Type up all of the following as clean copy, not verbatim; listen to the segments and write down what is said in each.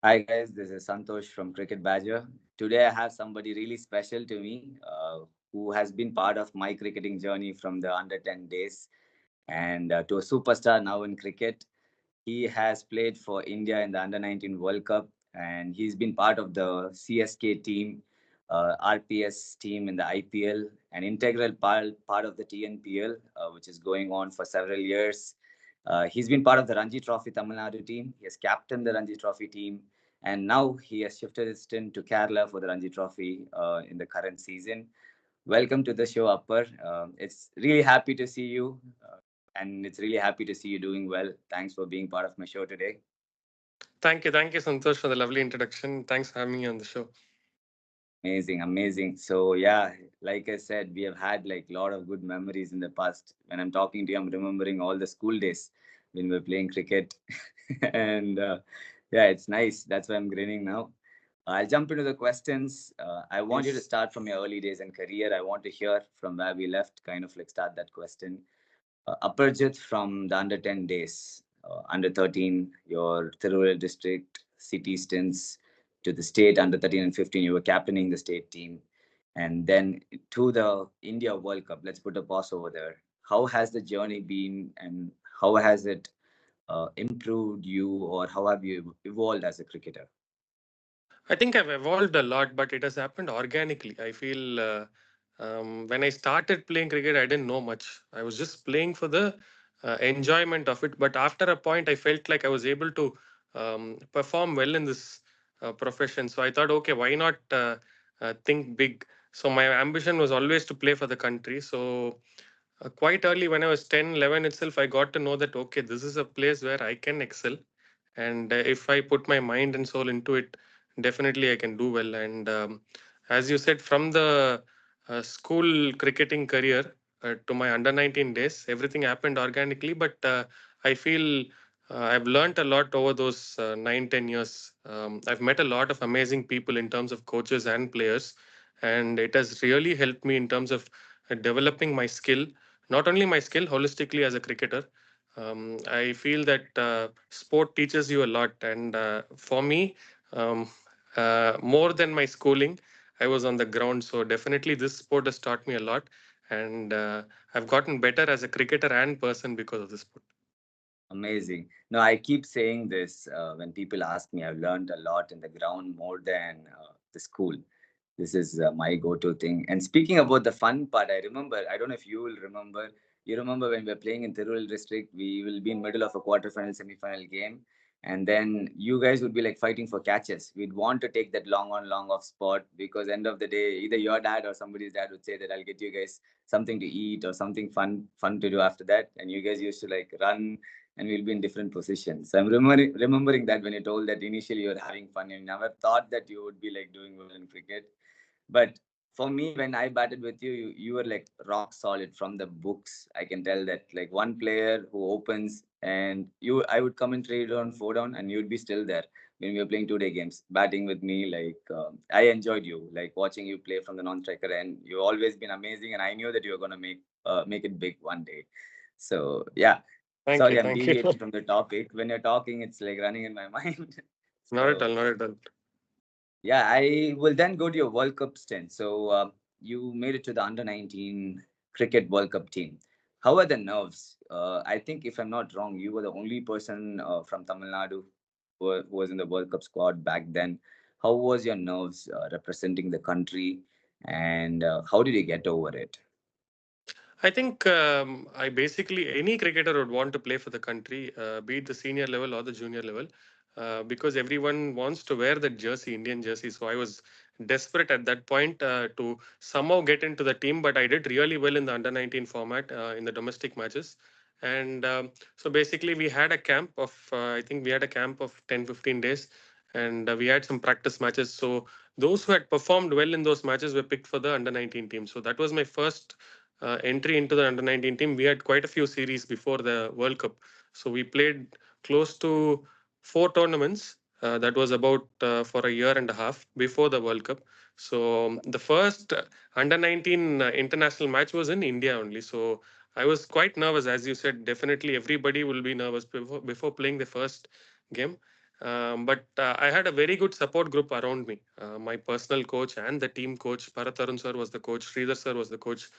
Hi guys, this is Santosh from Cricket Badger. Today I have somebody really special to me who has been part of my cricketing journey from the under 10 days and to a superstar now in cricket. He has played for India in the under 19 World Cup and he's been part of the CSK team, RPS team in the IPL, an integral part of the TNPL, which is going on for several years. He's been part of the Ranji Trophy Tamil Nadu team. He has captained the Ranji Trophy team, and now he has shifted his stint to Kerala for the Ranji Trophy in the current season. Welcome to the show, Upper. It's really happy to see you, and it's really happy to see you doing well. Thanks for being part of my show today. Thank you, Santosh, for the lovely introduction. Thanks for having me on the show. Amazing, amazing. So yeah, like I said, we have had like a lot of good memories in the past. When I'm talking to you, I'm remembering all the school days when we were playing cricket, and yeah, it's nice. That's why I'm grinning now. I'll jump into the questions. I want you to Please. start from your early days and career. I want to hear from where we left. Kind of like start that question. Aparajith from the under 10 days, under 13, your Tiruvallur district city stints to the state under 13 and 15. You were captaining the state team. And then to the India World Cup. Let's put a pause over there. How has the journey been and how has it improved you or how have you evolved as a cricketer? I think I've evolved a lot, but it has happened organically. I feel when I started playing cricket, I didn't know much. I was just playing for the enjoyment of it. But after a point, I felt like I was able to perform well in this profession. So I thought, okay, why not think big? So my ambition was always to play for the country. So quite early, when I was 10, 11 itself, I got to know that, okay, this is a place where I can excel. And if I put my mind and soul into it, definitely I can do well. And as you said, from the school cricketing career to my under 19 days, everything happened organically. But I feel I've learned a lot over those 9, 10 years. I've met a lot of amazing people in terms of coaches and players. And it has really helped me in terms of developing my skill, not only my skill holistically as a cricketer. I feel that sport teaches you a lot, and for me, more than my schooling, I was on the ground. So definitely, this sport has taught me a lot, and I've gotten better as a cricketer and person because of this sport. Amazing. No, I keep saying this when people ask me. I've learned a lot in the ground more than the school. This is my go-to thing. And speaking about the fun part, I remember. I don't know if you will remember. You remember when we were playing in Tiruvallur district? We will be in middle of a quarterfinal, semi-final game, and then you guys would be like fighting for catches. We'd want to take that long on, long off spot because end of the day, either your dad or somebody's dad would say that I'll get you guys something to eat or something fun to do after that, and you guys used to like run and we'll be in different positions. So I'm remembering that when you told that initially you're having fun, you never thought that you would be like doing well in cricket. But for me, when I batted with you, you were like rock solid from the books. I can tell that like one player who opens and you, I would come in 3 down, 4 down, and you'd be still there when we were playing 2 day games, batting with me. Like I enjoyed you, like watching you play from the non-striker, and you've always been amazing. And I knew that you were gonna make it big one day. So yeah, Thank you, sorry, I'm thank you. deviating from the topic. When you're talking, it's like running in my mind. Not at So all, not at all. yeah, I will then go to your World Cup stint. So you made it to the under 19 cricket World Cup team. How are the nerves? I think if I'm not wrong, you were the only person from Tamil Nadu who was in the World Cup squad back then. How was your nerves representing the country, and how did you get over it? I think I basically any cricketer would want to play for the country, be it the senior level or the junior level, because everyone wants to wear the jersey, Indian jersey. So I was desperate at that point to somehow get into the team, but I did really well in the under 19 format in the domestic matches. And so basically, we had a camp of, I think we had a camp of 10, 15 days, and we had some practice matches. So those who had performed well in those matches were picked for the under 19 team. So that was my first entry into the under 19 team. We had quite a few series before the World Cup. So we played close to 4 tournaments. That was about for a year and a half before the World Cup. So the first under 19 international match was in India only. So I was quite nervous, as you said. Definitely, everybody will be nervous before playing the first game. But I had a very good support group around me. My personal coach and the team coach, Bharat Arun sir was the coach, Sridhar sir was the coach.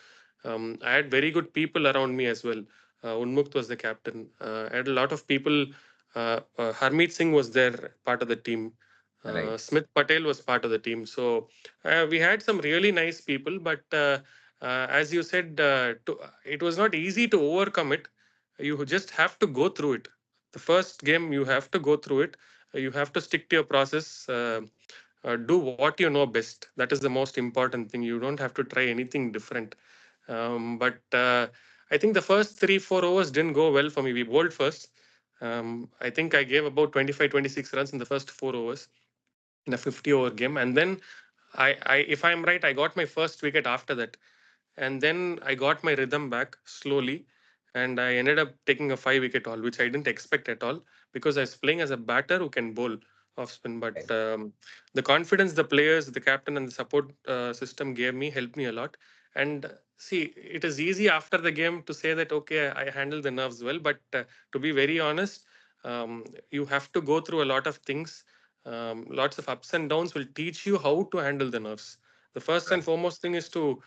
I had very good people around me as well. Unmukt was the captain. I had a lot of people. Harmeet Singh was there, part of the team. Right. Smith Patel was part of the team. So we had some really nice people. But as you said, it was not easy to overcome it. You just have to go through it. The first game, you have to go through it. You have to stick to your process. Do what you know best. That is the most important thing. You don't have to try anything different. But I think the first 3 4 overs didn't go well for me. We bowled first. I think I gave about 25 26 runs in the first 4 overs in a 50 over game. And then if I'm right, I got my first wicket after that. And then I got my rhythm back slowly. And I ended up taking a 5 wicket haul, which I didn't expect at all because I was playing as a batter who can bowl off spin. But Right. the confidence the players, the captain, and the support system gave me helped me a lot. And see, it is easy after the game to say that, okay, I handled the nerves well. But to be very honest, you have to go through a lot of things. Lots of ups and downs will teach you how to handle the nerves. The first and Right. foremost thing is to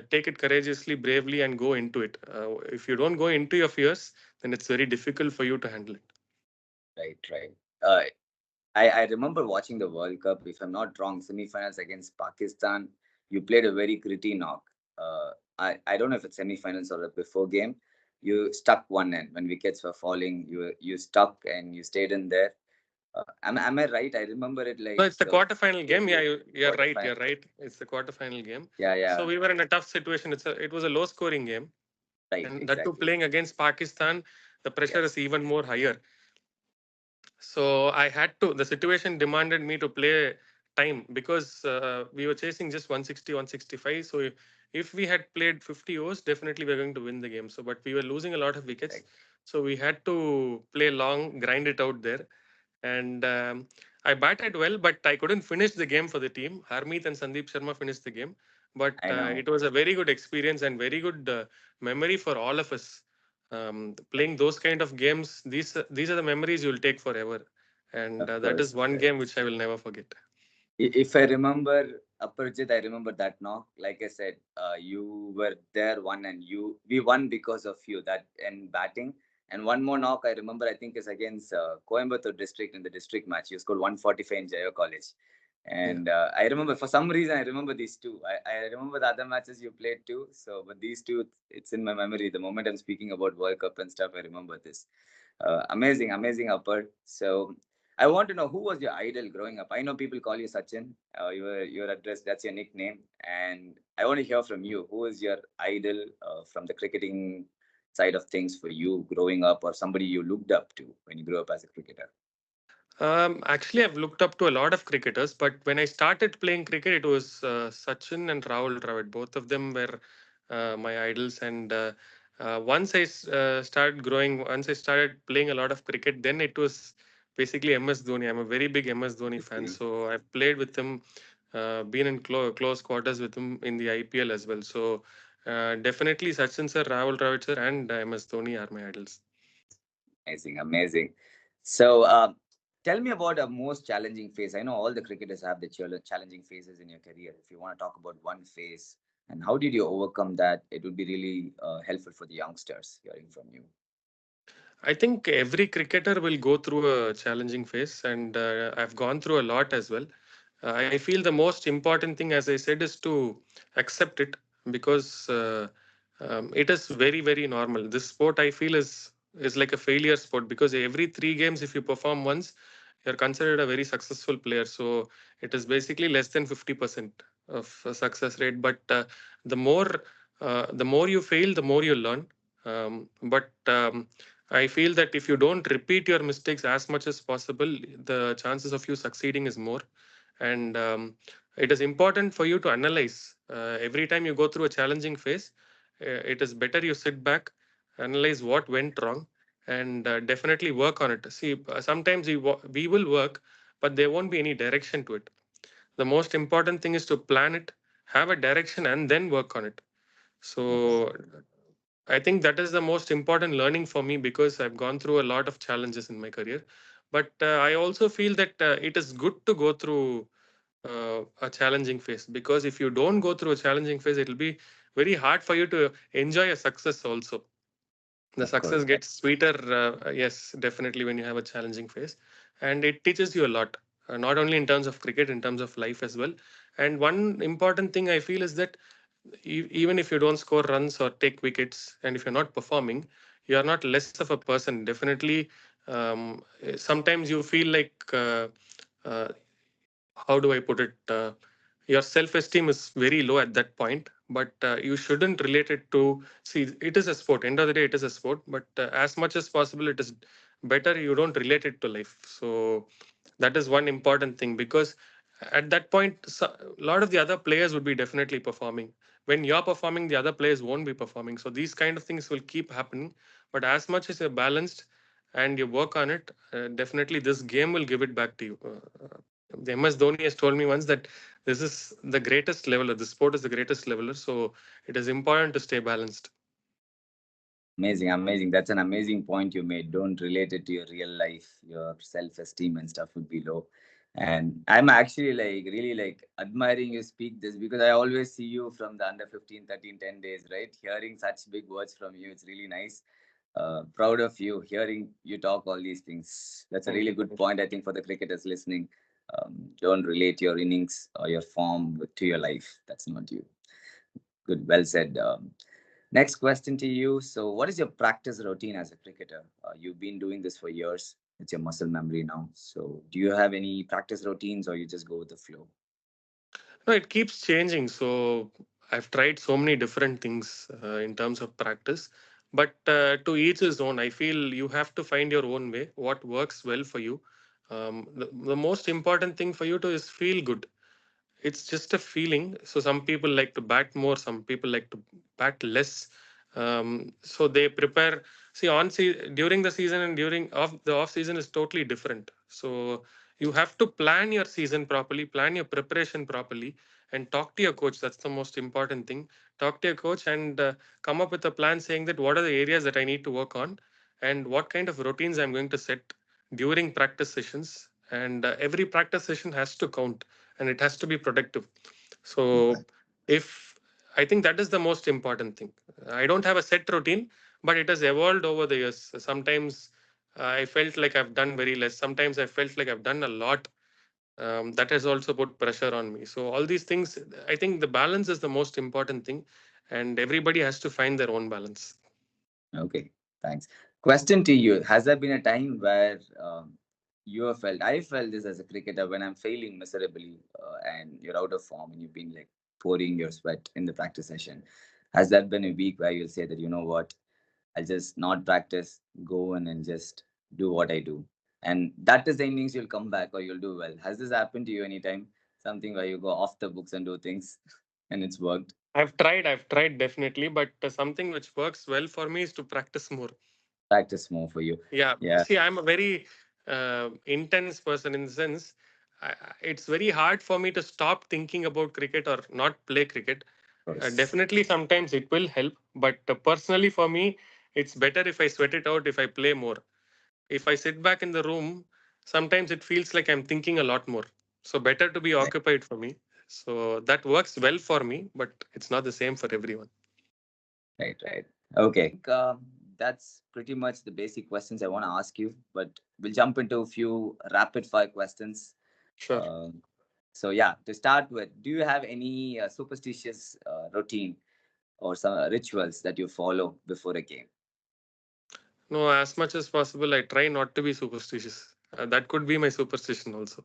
take it courageously, bravely, and go into it. If you don't go into your fears, then it's very difficult for you to handle it. Right. Right. Uh, I remember watching the World Cup. If I'm not wrong, semi-finals against Pakistan, you played a very gritty knock. I don't know if it's semi-finals or a before game. You stuck one end when wickets were falling. You stuck and you stayed in there. Am I right? I remember it No, like it's the quarterfinal game. Yeah, clearly. you're Quarter right. final. You're right. It's the quarterfinal game. Yeah, So yeah. we were in a tough situation. It was a low scoring game, Right, and that too exactly. playing against Pakistan, the pressure is Yes, even more higher. So I had to. The situation demanded me to play time because we were chasing just 160, 165. So if we had played 50 overs, definitely we are going to win the game. So, but we were losing a lot of wickets, right. so we had to play long, grind it out there. And I batted well, but I couldn't finish the game for the team. Harmeet and Sandeep Sharma finished the game, but I know. it was a very good experience and very good memory for all of us. Playing those kind of games, these are the memories you'll take forever, and Of that is course. one game which I will never forget. If I remember Aparajith, I remember that knock. Like I said, you were there one and we won because of you that and batting. And one more knock I remember, I think is against Coimbatore district in the district match. You scored 145 in Jayo College. Yeah. And I remember for some reason I remember these two. I remember the other matches you played too. So, but these two, it's in my memory. The moment I'm speaking about World Cup and stuff, I remember this. Amazing, amazing, Upper. So I want to know who was your idol growing up. I know people call you Sachin. Your address, that's your nickname, and I want to hear from you. Who is your idol from the cricketing side of things for you growing up, or somebody you looked up to when you grew up as a cricketer? Actually, I've looked up to a lot of cricketers, but when I started playing cricket, it was Sachin and Rahul Dravid. Both of them were my idols. And once I started growing, once I started playing a lot of cricket, then it was basically MS Dhoni. I'm a very big MS Dhoni fan, Okay. so I've played with him, been in close quarters with him in the IPL as well. So definitely Sachin sir, Rahul Dravid sir, and MS Dhoni are my idols. Amazing, amazing. So, tell me about a most challenging phase. I know all the cricketers have the challenging phases in your career. If you want to talk about one phase and how did you overcome that, it would be really helpful for the youngsters hearing from you. I think every cricketer will go through a challenging phase, and I've gone through a lot as well. I feel the most important thing, as I said, is to accept it because it is very, very normal. This sport, I feel, is like a failure sport because every 3 games, if you perform once, you're considered a very successful player. So it is basically less than 50% of a success rate. But the more you fail, the more you learn. But I feel that if you don't repeat your mistakes as much as possible, the chances of you succeeding is more. And it is important for you to analyze every time you go through a challenging phase. It is better you sit back, analyze what went wrong, and definitely work on it. See, sometimes we will work, but there won't be any direction to it. The most important thing is to plan it, have a direction, and then work on it. Yes. So I think that is the most important learning for me because I've gone through a lot of challenges in my career. But I also feel that it is good to go through a challenging phase, because if you don't go through a challenging phase, it will be very hard for you to enjoy a success also. The Of course. success gets sweeter, yes, definitely, when you have a challenging phase, and it teaches you a lot, not only in terms of cricket, in terms of life as well. And one important thing I feel is that even if you don't score runs or take wickets, and if you're not performing, you are not less of a person. Definitely, sometimes you feel like, uh, how do I put it? Your self esteem is very low at that point, but you shouldn't relate it to. See, it is a sport. End of the day, it is a sport, but as much as possible, it is better you don't relate it to life. So that is one important thing, because at that point, a lot of the other players would be definitely performing. When you're performing, the other players won't be performing. So these kind of things will keep happening. But as much as you're balanced and you work on it, definitely this game will give it back to you. The MS Dhoni has told me once that this is the greatest leveler. The sport is the greatest leveler. So it is important to stay balanced. Amazing, amazing. That's an amazing point you made. Don't relate it to your real life. Your self-esteem and stuff would be low. And I'm actually like really like admiring you speak this because I always see you from the under 15, 13, 10 days, right? Hearing such big words from you, it's really nice. Proud of you hearing you talk all these things. That's a Thank really you. good point, I think, for the cricketers listening. Don't relate your innings or your form to your life. That's not you. Good, well said. Next question to you. So, what is your practice routine as a cricketer? You've been doing this for years. It's your muscle memory now. So, do you have any practice routines, or you just go with the flow? No, it keeps changing. So I've tried so many different things in terms of practice, but to each his own. I feel you have to find your own way, what works well for you. The most important thing for you to is feel good. It's just a feeling. So some people like to bat more, some people like to bat less. So they prepare. See, during the season and during off season is totally different. So you have to plan your season properly, plan your preparation properly, and talk to your coach. That's the most important thing. Talk to your coach and come up with a plan saying that what are the areas that I need to work on, and what kind of routines I'm going to set during practice sessions. And every practice session has to count, and it has to be productive. So if I think that is the most important thing. I don't have a set routine, but it has evolved over the years. Sometimes I felt like I've done very less. Sometimes I felt like I've done a lot. That has also put pressure on me. So all these things, I think the balance is the most important thing, and everybody has to find their own balance. Okay, thanks. Question to you: has there been a time where you have felt? I felt this as a cricketer when I'm failing miserably and you're out of form and you've been like pouring your sweat in the practice session. Has that been a week where you'll say that you know what? I'll just not practice, go in and just do what I do. And that is the innings you'll come back or you'll do well. Has this happened to you anytime? Something where you go off the books and do things and it's worked? I've tried definitely, but something which works well for me is to practice more. Practice more for you. Yeah, Yeah, of see, I'm a very intense person in the sense it's very hard for me to stop thinking about cricket or not play cricket. course. Definitely, sometimes it will help, but personally for me, it's better if I sweat it out if I play more. If I sit back in the room, sometimes it feels like I'm thinking a lot more. So, better to be Right, occupied for me. So, that works well for me, but it's not the same for everyone. right, right. Okay. That's pretty much the basic questions I want to ask you, but we'll jump into a few rapid fire questions. Sure. Um, so, yeah, to start with, do you have any superstitious routine or some rituals that you follow before a game? No, as much as possible, I try not to be superstitious. That could be my superstition also.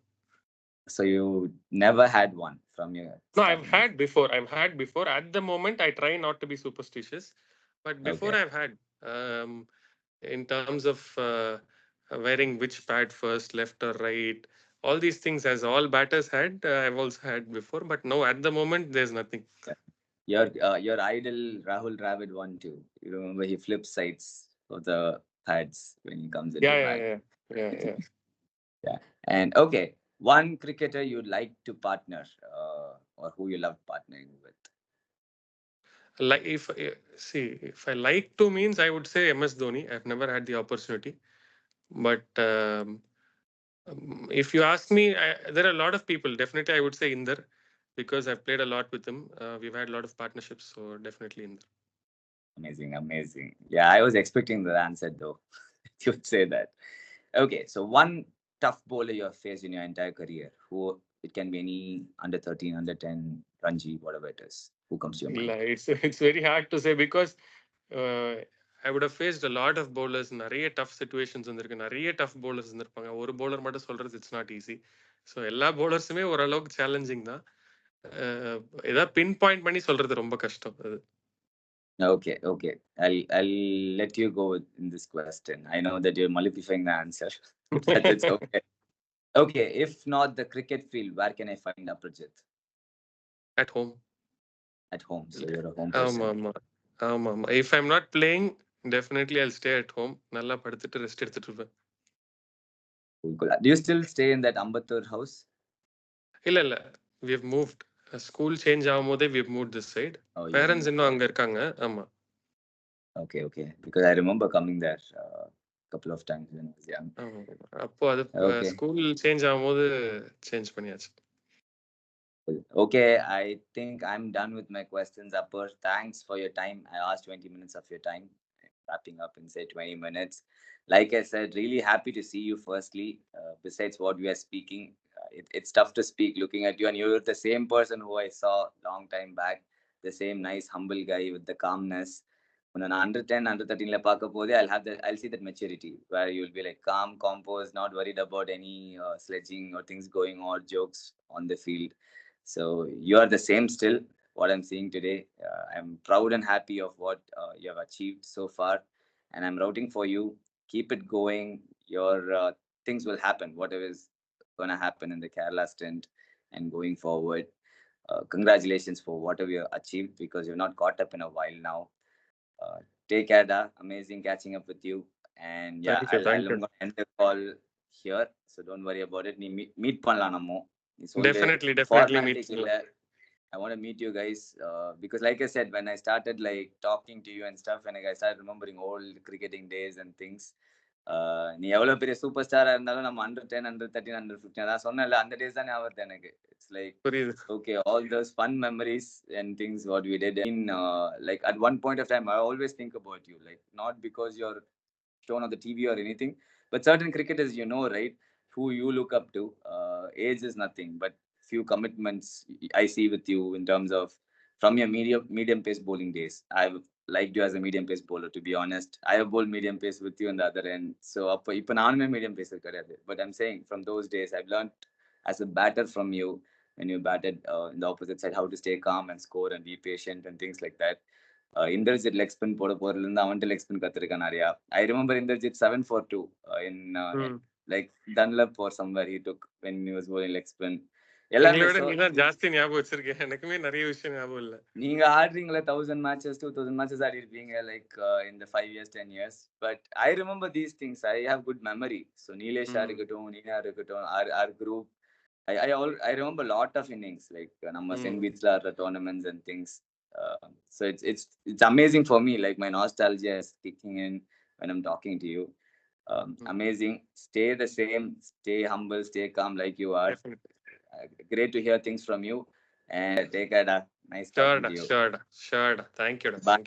So you never had one from your No, I've starting. had before. I've had before. At the moment, I try not to be superstitious, but before Okay, I've had, in terms of wearing which pad first, left or right, all these things, as all batters had, I've also had before. But no, at the moment, there's nothing. yeah. Your idol Rahul Dravid won too. You remember he flips sides of the pads when he comes into Yeah, bat. yeah, yeah, yeah, yeah. Yeah. And okay, one cricketer you'd like to partner, or who you love partnering with. Like if see, if I like to means, I would say MS Dhoni. I've never had the opportunity, but. If you ask me, there are a lot of people. Definitely, I would say Inder because I've played a lot with him. We've had a lot of partnerships, so definitely Inder. Amazing, amazing. Yeah, I was expecting the answer though. You would say that. Okay, so one tough bowler you have faced in your entire career. Who it can be any under 13, under 10, Ranji, whatever it is. Who comes to your mind? It's very hard to say because uh, I would have faced a lot of bowlers. நிறைய tough situations வந்திருக்கு. நிறைய tough bowlers இருந்திருப்பாங்க. ஒரு bowler மட்டும் சொல்றது it's not easy. So எல்லா bowlersமே ஓரளவுக்கு challenging தான். ஏதாவது பின் பாயிண்ட் பண்ணி சொல்றது ரொம்ப கஷ்டம் அது. Okay, okay. I'll let you go in this question. I know that you're mollifying the answer, but it's okay. Okay, if not the cricket field, where can I find Aparajith? At home. At home. So you're a home ஆமா person. ஆமா ஆமா ஆமா. If I'm not playing, definitely I'll stay at home. நல்லா படுத்துட்டு rest எடுத்துட்டு இருப்பேன். Cool, cool. Do you still stay in that Ambattur house? இல்ல இல்ல, we have moved. School change ஆகும்போதே we have moved this side. Oh, you parents moved. இன்னும் அங்க இருக்காங்க. ஆமா. Okay, okay. Because I remember coming there a couple of times when I was young. அப்போ அது Okay. School change ஆகும்போது change பண்ணியாச்சு. Okay, I think I'm done with my questions, Upper. Thanks for your time. I asked 20 minutes of your time, wrapping up in say 20 minutes. Like I said, really happy to see you. Firstly, besides what we are speaking, it's tough to speak looking at you, and you're the same person who I saw long time back. The same nice, humble guy with the calmness. When an under 10, under 13 I'll see that maturity where you'll be like calm, composed, not worried about any sledging or things going or jokes on the field. So you are the same still. What I'm seeing today, I'm proud and happy of what you have achieved so far, and I'm rooting for you. Keep it going. Your things will happen. Whatever is going to happen in the Kerala stint and going forward. Congratulations for whatever you achieved because you're not caught up in a while now. Uh, Take care, da. Amazing catching up with you. And yeah, Thank you, thank I'm you. going to end the call here. So don't worry about it. Meet பண்ணலாம் நம்ம. நீ சொல்லு Definitely meet formatic இல்ல. I want to meet you guys because, like I said, when I started like talking to you and stuff, and like, I started remembering old cricketing days and things. நீ எவ்வளவு பெரிய super ஸ்டாரா இருந்தாலும் நம்ம under 10 under 13 under 15 அதான் சொன்னேன்ல அந்த days தான் ஞாபகம் வருது எனக்கு. It's like புரியுது. okay, all those fun memories and things what we did. In like at one point of time, I always think about you, like not because you're shown on the TV or anything, but certain cricketers, you know, right? Who you look up to. Age is nothing, but few commitments I see with you in terms of from your medium pace bowling days. I've liked you as a medium pace bowler. To be honest, I have bowled medium pace with you on the other end. So அப்போ இப்போ நானுமே medium pace கிடையாது. But I'm saying from those days, I've learned as a batter from you when you batted in the opposite side how to stay calm and score and be patient and things like that. Indrajith leg spin போட போறதுலேருந்து அவன்கிட்ட leg spin கத்துருக்கேன் நிறையா. I remember Inderjit 7 for 2 in like Dunlop or somewhere he took when he was bowling leg spin. எங்களை எல்லாமே விட நீ தான் ஜாஸ்தி ஞாபகம் வச்சிருக்கேன். எனக்குமே நிறைய விஷயம் ஞாபகம் இல்ல. நீங்க ஆடுறீங்களா 1000 matches 2000 matches ஆடி இருப்பீங்க like in the 5 years 10 years, but I remember these things. I have good memory. So Nilesh இருக்கட்டும், நீனா இருக்கட்டும், our group, I remember a lot of innings like நம்ம St. Beatsல ஆடுற tournaments and things. So it's amazing for me, like my nostalgia is kicking in when I'm talking to you. Amazing. Stay the same, stay humble, stay calm like you are. Great to hear things from you and take care. Nice talking to you. Sure. Thank you. Bye.